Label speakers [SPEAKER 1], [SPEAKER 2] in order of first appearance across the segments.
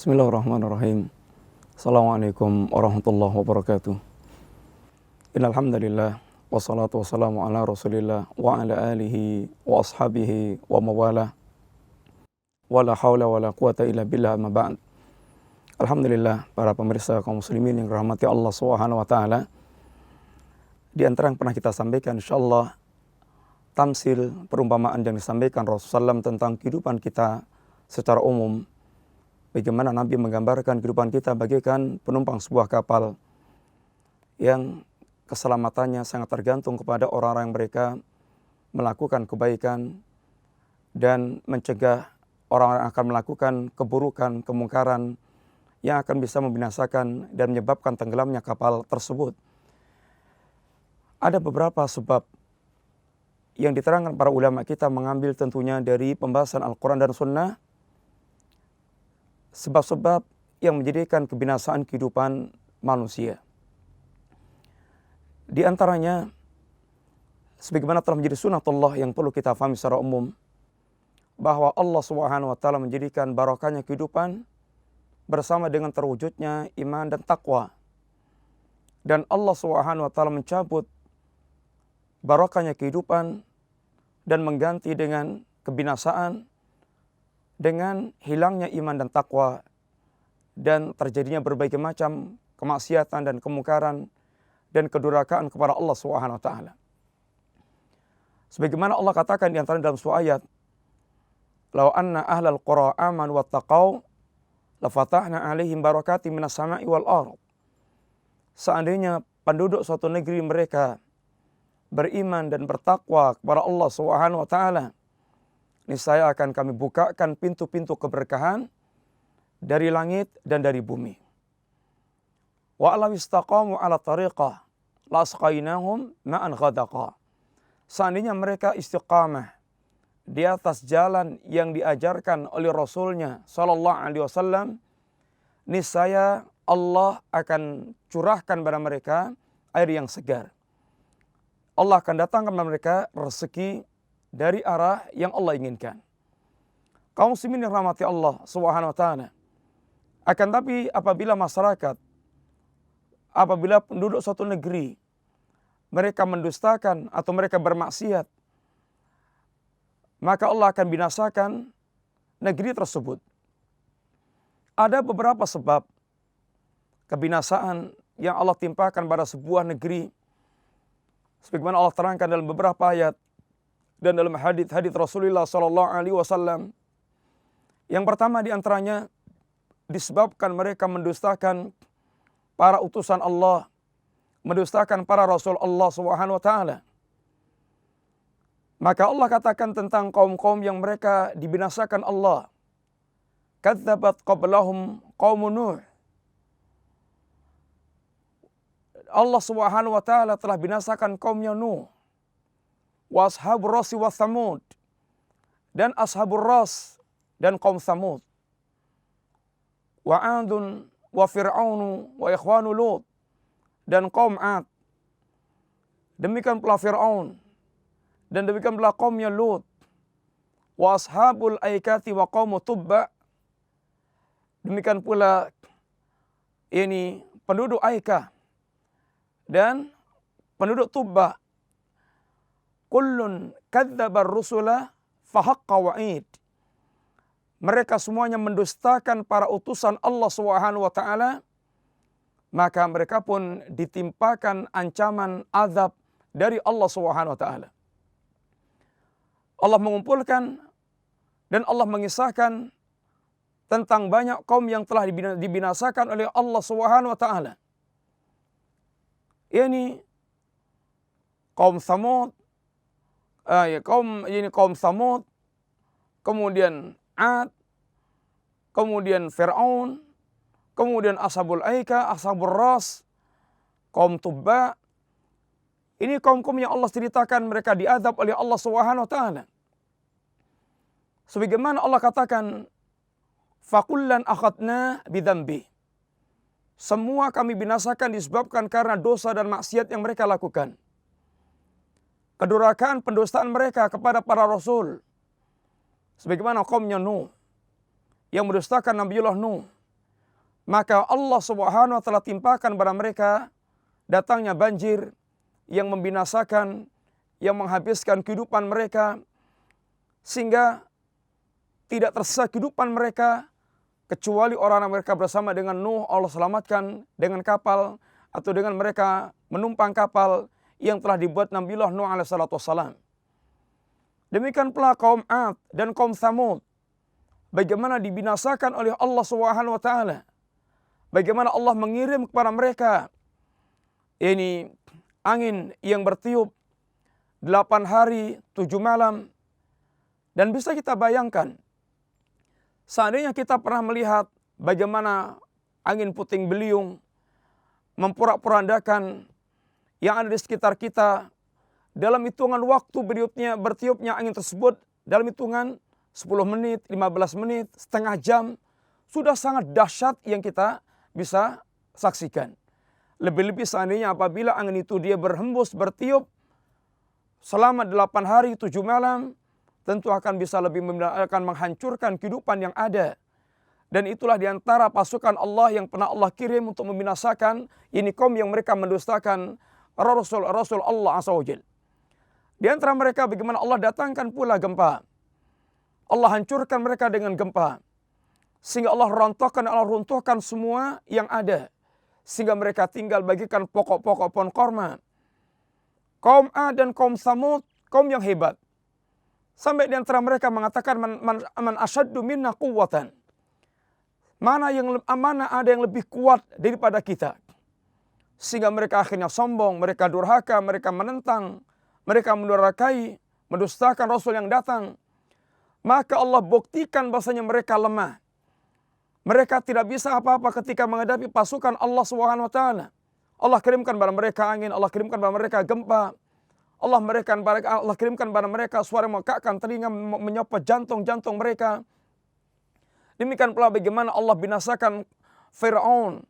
[SPEAKER 1] Bismillahirrahmanirrahim. Assalamualaikum warahmatullahi wabarakatuh. Innal hamdalillah wassalatu wassalamu ala Rasulillah wa ala alihi wa ashabihi wa mawalah. Wala haula wala quwata illa billah, amma ba'd. Alhamdulillah, para pemirsa kaum muslimin yang dirahmati Allah Subhanahu wa taala. Di antara yang pernah kita sampaikan, insyaallah tamsil perumpamaan yang disampaikan Rasulullah SAW tentang kehidupan kita secara umum. Bagaimana Nabi menggambarkan kehidupan kita bagaikan penumpang sebuah kapal yang keselamatannya sangat tergantung kepada orang-orang yang mereka melakukan kebaikan dan mencegah orang-orang yang akan melakukan keburukan, kemungkaran yang akan bisa membinasakan dan menyebabkan tenggelamnya kapal tersebut. Ada beberapa sebab yang diterangkan para ulama kita mengambil tentunya dari pembahasan Al-Quran dan Sunnah, sebab-sebab yang menjadikan kebinasaan kehidupan manusia. Di antaranya, sebagaimana telah menjadi sunatullah yang perlu kita fahami secara umum, bahwa Allah Subhanahu wa taala menjadikan barokahnya kehidupan bersama dengan terwujudnya iman dan takwa. Dan Allah Subhanahu wa taala mencabut barokahnya kehidupan dan mengganti dengan kebinasaan, dengan hilangnya iman dan takwa, dan terjadinya berbagai macam kemaksiatan dan kemungkaran dan kedurhakaan kepada Allah Subhanahu wa taala. Sebagaimana Allah katakan di antara dalam sebuah ayat, "Law anna ahlal qura amanu wattaqau lafatahna 'alaihim barakatim minas sama'i wal ardh." Seandainya penduduk suatu negeri mereka beriman dan bertakwa kepada Allah Subhanahu wa taala, niscaya akan kami bukakan pintu-pintu keberkahan dari langit dan dari bumi. Wa alaw istaqamu ala tariqah lasqainahum ma'an ghadaqa. Seandainya mereka istiqamah di atas jalan yang diajarkan oleh Rasulnya sallallahu alaihi wasallam, niscaya Allah akan curahkan pada mereka air yang segar. Allah akan datangkan kepada mereka rezeki dari arah yang Allah inginkan. Kaum muslimin yang rahmati Allah Subhanahu wa taala. Akan tapi apabila masyarakat, apabila penduduk suatu negeri mereka mendustakan atau mereka bermaksiat, maka Allah akan binasakan negeri tersebut. Ada beberapa sebab kebinasaan yang Allah timpakan pada sebuah negeri, sebagaimana Allah terangkan dalam beberapa ayat dan dalam hadits Rasulullah sallallahu alaihi wasallam. Yang pertama di antaranya disebabkan mereka mendustakan para utusan Allah, mendustakan para rasul Allah Subhanahu wa taala. Maka Allah katakan tentang kaum-kaum yang mereka dibinasakan Allah, "Kadzabat qablahum qaum Nuh." Allah Subhanahu wa taala telah binasakan kaumnya Nuh, wa ashabur rasi wa thamud, dan ashabur ras dan kaum Thamud, wa adun wa fir'aunu wa ikhwanu Lut, dan kaum Ad. Demikian pula Fir'aun, dan demikian pula kaumnya Lut, wa ashabul aikati wa qaumu Tubba. Demikian pula ini penduduk Aikah dan penduduk Tubba. Kullun kadzabar rusula fahaqqa wa'id. Mereka semuanya mendustakan para utusan Allah Subhanahu wa taala, maka mereka pun ditimpakan ancaman azab dari Allah Subhanahu wa taala. Allah mengumpulkan dan Allah mengisahkan tentang banyak kaum yang telah dibinasakan oleh Allah Subhanahu wa taala. Ini kaum Thamud, kaum Thamud, kemudian Ad, kemudian Fir'aun, kemudian Ashabul Aika, Ashabul Ras, kaum Tubba. Ini kaum-kaum yang Allah ceritakan mereka diazab oleh Allah Subhanahu wa taala. Sebagaimana Allah katakan, "Fakullan akhadna bidzambi." Semua kami binasakan disebabkan karena dosa dan maksiat yang mereka lakukan. Kedurhakaan pendustaan mereka kepada para rasul. Sebagaimana kaumnya Nuh yang mendustakan Nabiullah Nuh. maka Allah Subhanahu wa taala timpakan pada mereka datangnya banjir yang membinasakan, yang menghabiskan kehidupan mereka, sehingga tidak tersisa kehidupan mereka kecuali orang mereka bersama dengan Nuh Allah selamatkan dengan kapal atau dengan mereka menumpang kapal yang telah dibuat Nabiullah Nuh alaihi salatu wassalam. Demikian pula kaum Ad dan kaum Tsamud, bagaimana dibinasakan oleh Allah Subhanahu wa taala. Bagaimana Allah mengirim kepada mereka ini angin yang bertiup 8 hari 7 malam. Dan bisa kita bayangkan, seandainya kita pernah melihat bagaimana angin puting beliung memporak-porandakan yang ada di sekitar kita, dalam hitungan waktu bertiupnya angin tersebut, dalam hitungan 10 menit, 15 menit, setengah jam, sudah sangat dahsyat yang kita bisa saksikan. Lebih-lebih seandainya apabila angin itu dia berhembus, bertiup selama 8 hari 7 malam, tentu akan bisa akan menghancurkan kehidupan yang ada. Dan itulah diantara pasukan Allah yang pernah Allah kirim untuk membinasakan ini kaum yang mereka mendustakan Rasul Allah Azza wa Jalla. Di antara mereka bagaimana Allah datangkan pula gempa. Allah hancurkan mereka dengan gempa. Sehingga Allah runtuhkan semua yang ada. Sehingga mereka tinggal bagikan pokok-pokok pohon korma. Kaum Ad dan kaum Tsamud, kaum yang hebat. Sampai di antara mereka mengatakan man asyaddu minna quwwatan. Mana ada yang lebih kuat daripada kita. Sehingga mereka akhirnya sombong, mereka durhaka, mereka menentang, mereka mendurhakai, mendustakan Rasul yang datang. Maka Allah buktikan bahasanya mereka lemah. Mereka tidak bisa apa-apa ketika menghadapi pasukan Allah Subhanahu wa taala. Allah kirimkan pada mereka angin, Allah kirimkan pada mereka gempa. Allah kirimkan pada mereka suara memekakkan telinga, menyopot jantung-jantung mereka. Demikian pula bagaimana Allah binasakan Fir'aun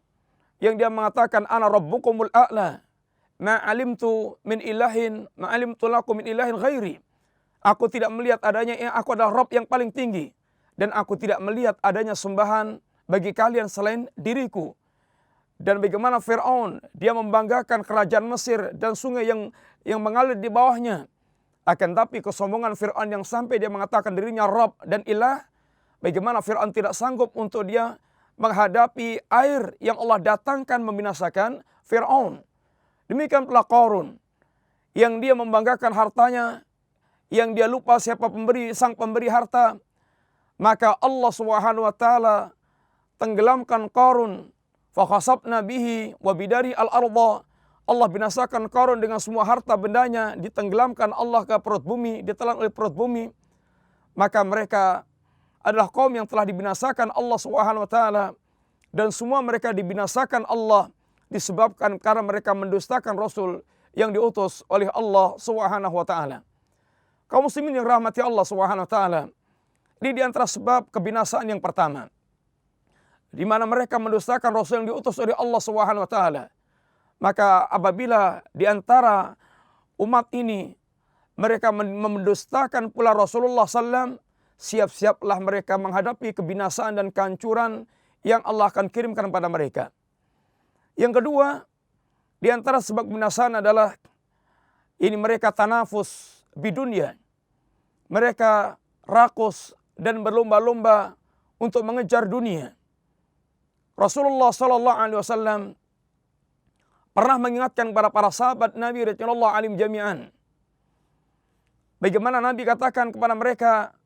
[SPEAKER 1] yang dia mengatakan ana rabbukumul a'la. Ma alimtu lakum min ilahin ghairi. Aku tidak melihat adanya, aku adalah Rabb yang paling tinggi. Dan aku tidak melihat adanya sembahan bagi kalian selain diriku. Dan bagaimana Fir'aun, dia membanggakan kerajaan Mesir dan sungai yang mengalir di bawahnya. Akan tapi kesombongan Fir'aun yang sampai dia mengatakan dirinya Rabb dan Ilah. Bagaimana Fir'aun tidak sanggup untuk dia menghadapi air yang Allah datangkan membinasakan Fir'aun. Demikian pula Qarun, yang dia membanggakan hartanya, yang dia lupa siapa sang pemberi harta. Maka Allah Subhanahu wa taala tenggelamkan Qarun. Fa khasabna bihi wa bidari al-ardha. Allah binasakan Qarun dengan semua harta bendanya, ditenggelamkan Allah ke perut bumi, ditelan oleh perut bumi. Maka mereka adalah kaum yang telah dibinasakan Allah Subhanahu wa taala, dan semua mereka dibinasakan Allah disebabkan karena mereka mendustakan Rasul yang diutus oleh Allah Subhanahu wa taala. Kaum muslimin yang rahmati Allah Subhanahu wa taala, ini di antara sebab kebinasaan yang pertama, di mana mereka mendustakan Rasul yang diutus oleh Allah Subhanahu wa taala. Maka apabila di antara umat ini mereka mendustakan pula Rasulullah SAW, siap-siaplah mereka menghadapi kebinasaan dan kehancuran yang Allah akan kirimkan pada mereka. Yang kedua, di antara sebab kebinasaan adalah ini mereka tanafus bidunya. Mereka rakus dan berlomba-lomba untuk mengejar dunia. Rasulullah SAW pernah mengingatkan kepada para sahabat Nabi radhiyallahu anhum jami'an. Bagaimana Nabi katakan kepada mereka,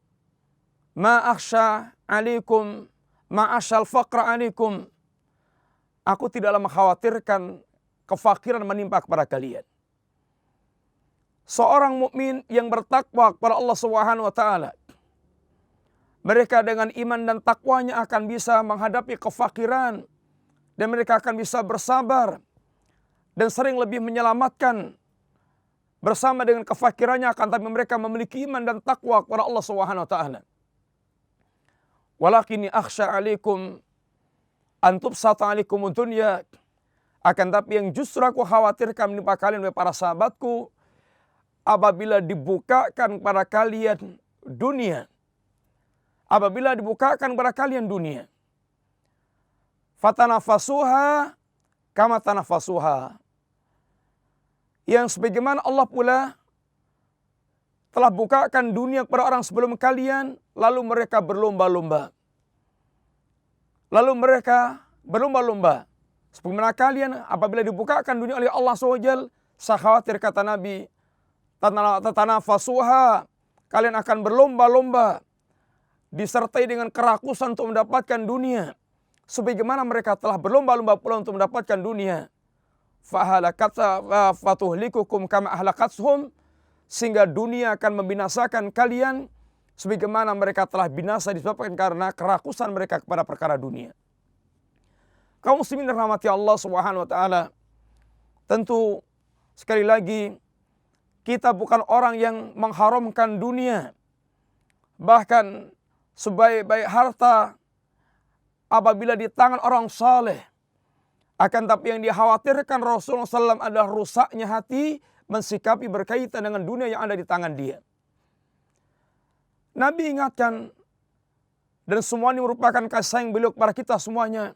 [SPEAKER 1] ma akhsha alaikum ma asyal faqra alaikum. Aku tidaklah mengkhawatirkan kefakiran menimpa kepada kalian. Seorang mukmin yang bertakwa kepada Allah Subhanahu wa taala, mereka dengan iman dan takwanya akan bisa menghadapi kefakiran, dan mereka akan bisa bersabar dan sering lebih menyelamatkan bersama dengan kefakirannya, akan tapi mereka memiliki iman dan takwa kepada Allah Subhanahu wa taala. Walakini akhsha alaikum an tubsata alaikum dunya. Akan tapi yang justru aku khawatirkan menimpa kalian oleh para sahabatku, apabila dibukakan kepada kalian dunia. Apabila dibukakan kepada kalian dunia. Fatanafasuha kama tanafasuha. Yang sebagaimana Allah pula telah bukakan dunia kepada orang sebelum kalian, lalu mereka berlomba-lomba. Sebagaimana kalian apabila dibukakan dunia oleh Allah SWT, saya khawatir kata Nabi, tatanafasuha, kalian akan berlomba-lomba, disertai dengan kerakusan untuk mendapatkan dunia. Sebagaimana mereka telah berlomba-lomba pula untuk mendapatkan dunia. Fatuhlikukum kama ahlakathum, sehingga dunia akan membinasakan kalian sebagaimana mereka telah binasa disebabkan karena kerakusan mereka kepada perkara dunia. Kaum muslimin rahmati Allah Subhanahu wa taala, tentu sekali lagi kita bukan orang yang mengharamkan dunia. Bahkan sebaik-baik harta apabila di tangan orang saleh, akan tapi yang dikhawatirkan Rasulullah SAW adalah rusaknya hati mensikapi berkaitan dengan dunia yang ada di tangan dia. Nabi ingatkan, dan semua ini merupakan kasih sayang beliau kepada kita semuanya,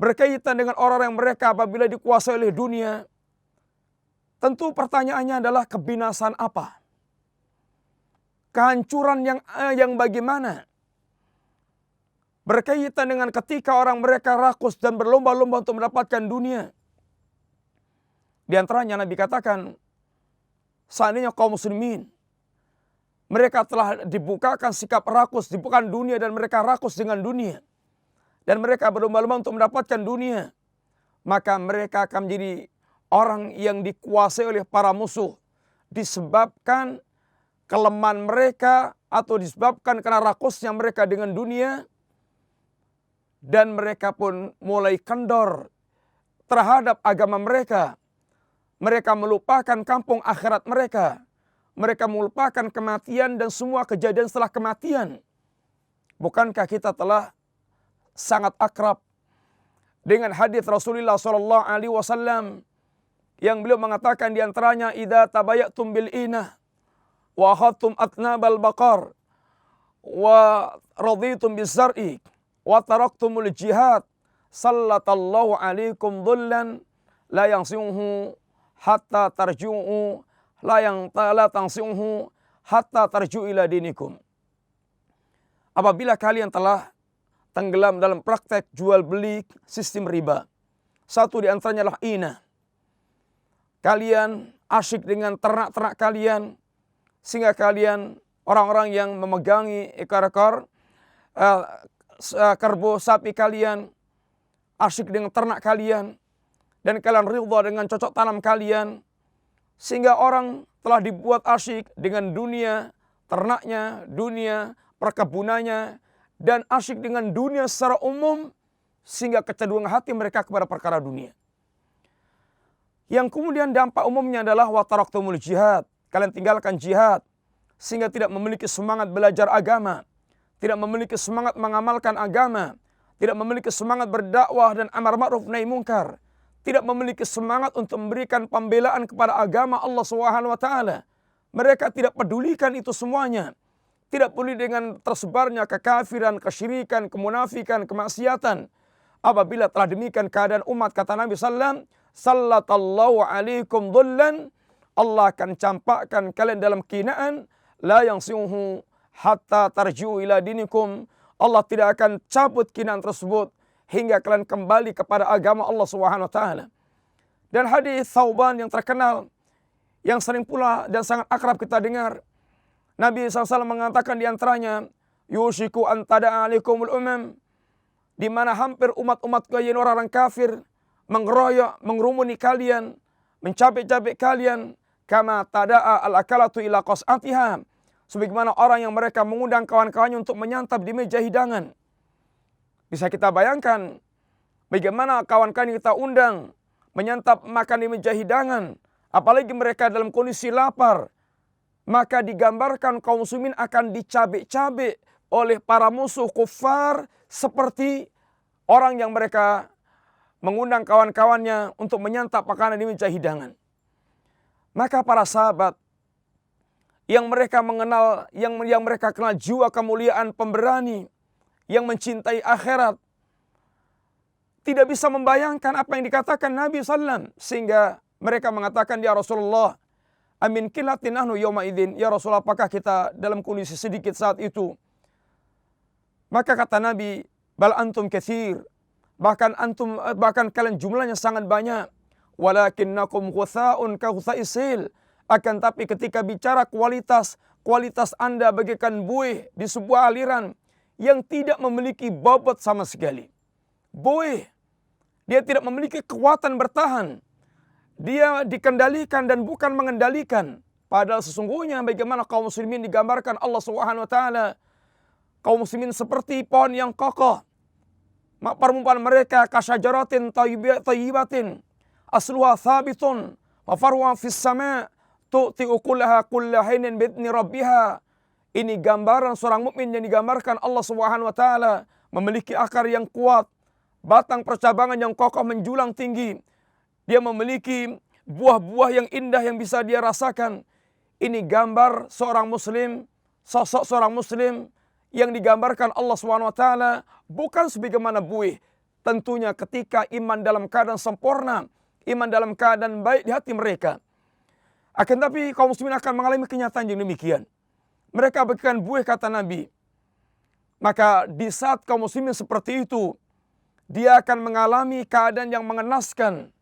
[SPEAKER 1] berkaitan dengan orang yang mereka apabila dikuasai oleh dunia, tentu pertanyaannya adalah kebinasaan apa? Kehancuran yang bagaimana? Berkaitan dengan ketika orang mereka rakus dan berlomba-lomba untuk mendapatkan dunia. Di antaranya Nabi katakan, seandainya kaum muslimin, mereka telah dibukakan sikap rakus, dibukakan dunia dan mereka rakus dengan dunia. Dan mereka berlomba-lomba untuk mendapatkan dunia. Maka mereka akan menjadi orang yang dikuasai oleh para musuh. Disebabkan kelemahan mereka atau disebabkan karena rakusnya mereka dengan dunia. Dan mereka pun mulai kendor terhadap agama mereka. Mereka melupakan kampung akhirat mereka. Mereka melupakan kematian dan semua kejadian setelah kematian. Bukankah kita telah sangat akrab dengan hadis Rasulullah SAW yang beliau mengatakan di antaranya, idza tabayatum bil inah wa akhadtum atnabal baqar wa raditum bizar'i wa taraktumul jihad sallatallahu alaikum dhullan la yansihu hatta tarju'u la tansihu hatta tarju'u ila dinikum. Apabila kalian telah tenggelam dalam praktek jual beli sistem riba, satu di antaranya adalah inah. Kalian asyik dengan ternak-ternak kalian, sehingga kalian orang-orang yang memegangi ekor-ekor kerbau sapi kalian, asyik dengan ternak kalian, dan kalian ridha dengan cocok tanam kalian, sehingga orang telah dibuat asyik dengan dunia ternaknya, dunia perkebunannya, dan asyik dengan dunia secara umum, sehingga kecenderungan hati mereka kepada perkara dunia. Yang kemudian dampak umumnya adalah wa taraktumul jihad, kalian tinggalkan jihad, sehingga tidak memiliki semangat belajar agama, tidak memiliki semangat mengamalkan agama, tidak memiliki semangat berdakwah dan amar ma'ruf nahi mungkar, tidak memiliki semangat untuk memberikan pembelaan kepada agama Allah SWT. Mereka tidak pedulikan itu semuanya. Tidak peduli dengan tersebarnya kekafiran, kesyirikan, kemunafikan, kemaksiatan. Apabila telah demikian keadaan umat, kata Nabi SAW, sallatallahu alaikum dhullan, Allah akan campakkan kalian dalam kehinaan, la yansihu hatta tarji'u ila dinikum. Allah tidak akan cabut kinaan tersebut hingga kalian kembali kepada agama Allah SWT. Dan hadis Thauban yang terkenal, yang sering pula dan sangat akrab kita dengar, Nabi SAW mengatakan di antaranya, yushiku an tada'a alaikumul umam, di mana hampir umat-umat kalian orang-orang kafir mengeroyok, mengerumuni kalian, mencabik-cabik kalian, kama tada'a al-akalatu ila qas'atiha, sebagaimana orang yang mereka mengundang kawan-kawannya untuk menyantap di meja hidangan. Bisa kita bayangkan bagaimana kawan-kawan kita undang menyantap makan di meja hidangan, apalagi mereka dalam kondisi lapar. Maka digambarkan kaum muslimin akan dicabik-cabik oleh para musuh kufar seperti orang yang mereka mengundang kawan-kawannya untuk menyantap makanan di meja hidangan. Maka para sahabat yang mereka mengenal, yang mereka kenal jiwa kemuliaan pemberani, yang mencintai akhirat, tidak bisa membayangkan apa yang dikatakan Nabi SAW. Sehingga mereka mengatakan, ya Rasulullah, amin kilatin nahnu yawma idzin. Ya Rasulullah, apakah kita dalam kondisi sedikit saat itu? Maka kata Nabi, bal antum katsir. Bahkan kalian jumlahnya sangat banyak. Walakinnakum ghutsa'un ka ghutsa'is sil. Akan tapi ketika bicara kualitas Anda bagaikan buih di sebuah aliran yang tidak memiliki bobot sama sekali. Buih, dia tidak memiliki kekuatan bertahan. Dia dikendalikan dan bukan mengendalikan. Padahal sesungguhnya bagaimana kaum muslimin digambarkan Allah Subhanahu wa taala. Kaum muslimin seperti pohon yang kokoh. Perumpamaan mereka kasyajaratin thayyibatin asluha thabitun wa farwa fis sama' tu'ti ukulaha kulla hinin bi'idzni rabbiha. Ini gambaran seorang mukmin yang digambarkan Allah Subhanahu wa taala memiliki akar yang kuat, batang percabangan yang kokoh menjulang tinggi. Dia memiliki buah-buah yang indah yang bisa dia rasakan. Ini gambar seorang muslim, sosok seorang muslim yang digambarkan Allah SWT bukan sebagaimana buih. Tentunya ketika iman dalam keadaan sempurna, iman dalam keadaan baik di hati mereka. Akan tapi kaum muslimin akan mengalami kenyataan yang demikian. Mereka bagaikan buih kata Nabi. Maka di saat kaum muslimin seperti itu, dia akan mengalami keadaan yang mengenaskan.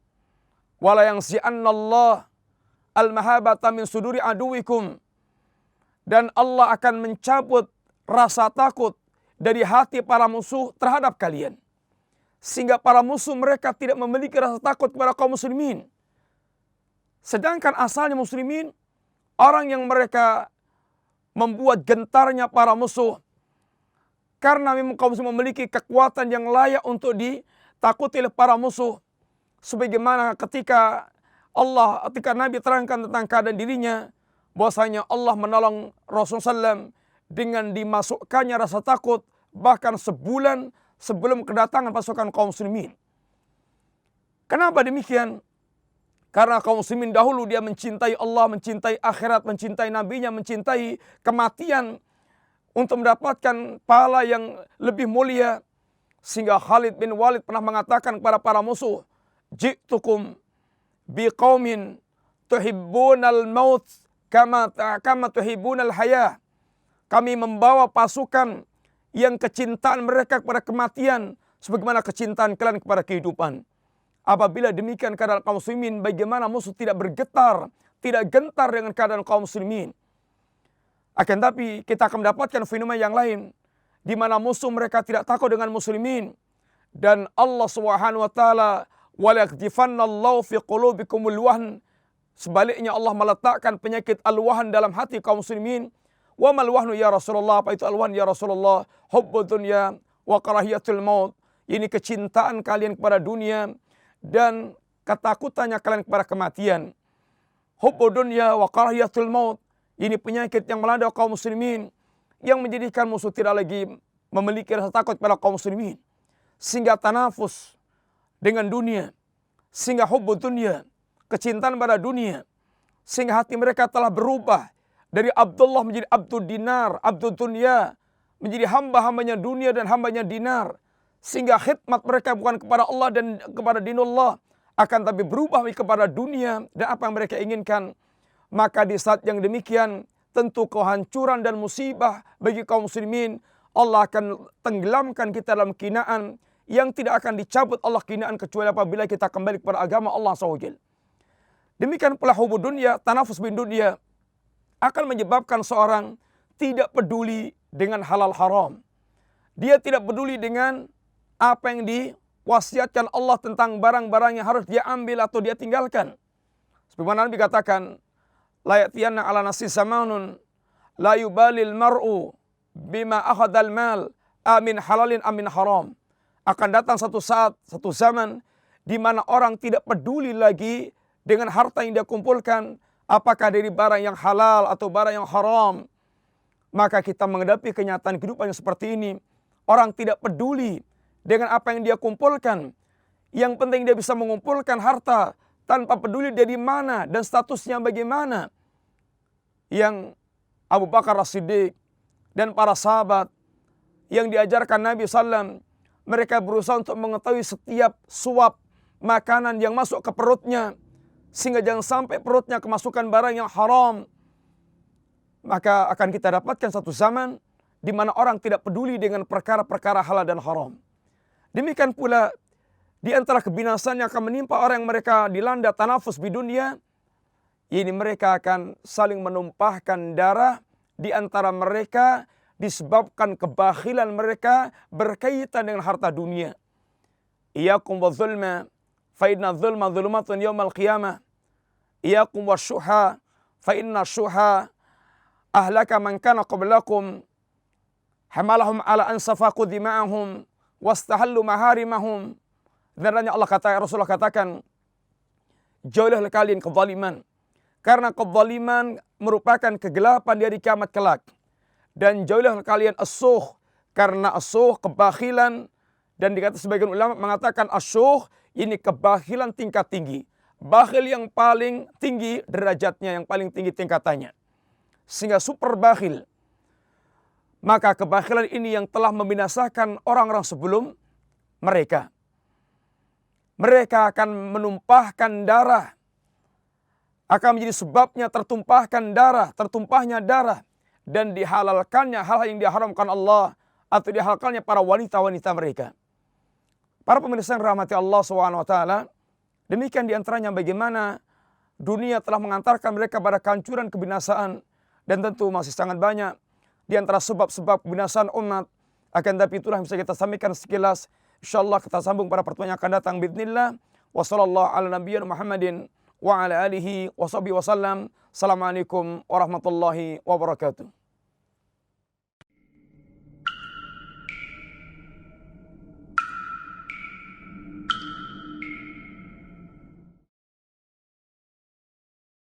[SPEAKER 1] Wala yanzi'annallah al-mahabata min suduri aduwikum. Dan Allah akan mencabut rasa takut dari hati para musuh terhadap kalian. Sehingga para musuh mereka tidak memiliki rasa takut kepada kaum muslimin. Sedangkan asalnya muslimin, orang yang mereka membuat gentarnya para musuh. Karena memang kaum muslimin memiliki kekuatan yang layak untuk ditakuti oleh para musuh. Sebagaimana ketika Nabi terangkan tentang keadaan dirinya, bahwasanya Allah menolong Rasulullah SAW dengan dimasukkannya rasa takut bahkan sebulan sebelum kedatangan pasukan kaum muslimin. Kenapa demikian? Karena kaum muslimin dahulu dia mencintai Allah, mencintai akhirat, mencintai nabinya, mencintai kematian untuk mendapatkan pahala yang lebih mulia. Sehingga Khalid bin Walid pernah mengatakan kepada para musuh, "Ji'tukum biqaumin tuhibbunal maut kama tuhibbunal hayah." Kami membawa pasukan yang kecintaan mereka kepada kematian sebagaimana kecintaan kalian kepada kehidupan. Apabila demikian keadaan kaum muslimin, bagaimana musuh tidak bergetar, tidak gentar dengan keadaan kaum muslimin. Akan tapi kita akan mendapatkan fenomena yang lain, di mana musuh mereka tidak takut dengan muslimin. Dan Allah Subhanahu wa taala, "Wala yakhdifannallahu fi qulubikumul wahn." Sebaliknya Allah meletakkan penyakit al-wahn dalam hati kaum muslimin. Wa mal wahnu ya Rasulullah, apa itu al-wahn ya Rasulullah? Hubbud dunya wa karahiyatul maut. Ini kecintaan kalian kepada dunia dan ketakutannya kalian kepada kematian. Hubbud dunya wa karahiyatul maut. Ini penyakit yang melanda kaum muslimin yang menjadikan musuh tidak lagi memiliki rasa takut pada kaum muslimin. Sehingga tanafus dengan dunia, sehingga hubbud dunya, kecintaan pada dunia, sehingga hati mereka telah berubah dari Abdullah menjadi Abdul Dinar, Abdul Dunya, menjadi hamba-hambanya dunia dan hambanya dinar. Sehingga khidmat mereka bukan kepada Allah dan kepada dinullah, akan tapi berubah kepada dunia dan apa yang mereka inginkan. Maka di saat yang demikian, tentu kehancuran dan musibah bagi kaum muslimin. Allah akan tenggelamkan kita dalam kinaan yang tidak akan dicabut Allah kinaan kecuali apabila kita kembali kepada agama Allah SWT. Demikian pula hubud dunia, tanafus bin dunia, akan menyebabkan seorang tidak peduli dengan halal haram. Dia tidak peduli dengan apa yang diwasiatkan Allah tentang barang-barang yang harus dia ambil atau dia tinggalkan. Sebagaimana Nabi katakan, la ya'tiyanna ala nasi zamanun la yubalil mar'u bima akhadal mal amin halalin amin haram. Akan datang satu saat, satu zaman di mana orang tidak peduli lagi dengan harta yang dia kumpulkan, apakah dari barang yang halal atau barang yang haram. Maka kita menghadapi kenyataan kehidupan yang seperti ini. Orang tidak peduli dengan apa yang dia kumpulkan. Yang penting dia bisa mengumpulkan harta tanpa peduli dari mana dan statusnya bagaimana. Yang Abu Bakar As-Siddiq dan para sahabat yang diajarkan Nabi SAW, Mereka berusaha untuk mengetahui setiap suap makanan yang masuk ke perutnya, sehingga jangan sampai perutnya kemasukan barang yang haram. Maka akan kita dapatkan satu zaman di mana orang tidak peduli dengan perkara-perkara halal dan haram. Demikian pula di antara kebinasaan yang akan menimpa orang yang mereka dilanda tanafus di dunia, ini mereka akan saling menumpahkan darah di antara mereka disebabkan kebakhilan mereka berkaitan dengan harta dunia. Iyyakum wadh-dhulma fa inna dhulma dhulumatun yaumal qiyamah. Iyyakum wasyuha fa inna syuha ahlaka man kana qablakum hamalahum ala an safaqu dima'ahum wastahallu maharimahum. Sebenarnya Rasulullah katakan, jauhilah kalian kezaliman, karena kezaliman merupakan kegelapan di hari kiamat kelak. Dan jauhilah kalian as-sukh, karena as-sukh kebakhilan, dan dikata sebagian ulama mengatakan as-sukh ini kebakhilan tingkat tinggi. Bakhil yang paling tinggi derajatnya, yang paling tinggi tingkatannya. Sehingga super bakhil. Maka kebakhilan ini yang telah membinasakan orang-orang sebelum mereka. Mereka akan menumpahkan darah. Akan menjadi sebabnya tertumpahnya darah. Dan dihalalkannya hal yang diharamkan Allah, atau dihalalkannya para wanita-wanita mereka. Para pemirsa yang rahmati Allah SWT, demikian diantaranya bagaimana dunia telah mengantarkan mereka pada kehancuran kebinasaan. Dan tentu masih sangat banyak di antara sebab-sebab kebinasaan umat. Akan tapi itulah yang bisa kita sampaikan sekilas. InsyaAllah kita sambung pada pertemuan yang akan datang. Bismillah. Wassallallahu ala nabiyyina Muhammadin wa ala alihi wa sahbihi wasallam. Assalamualaikum warahmatullahi wabarakatuh.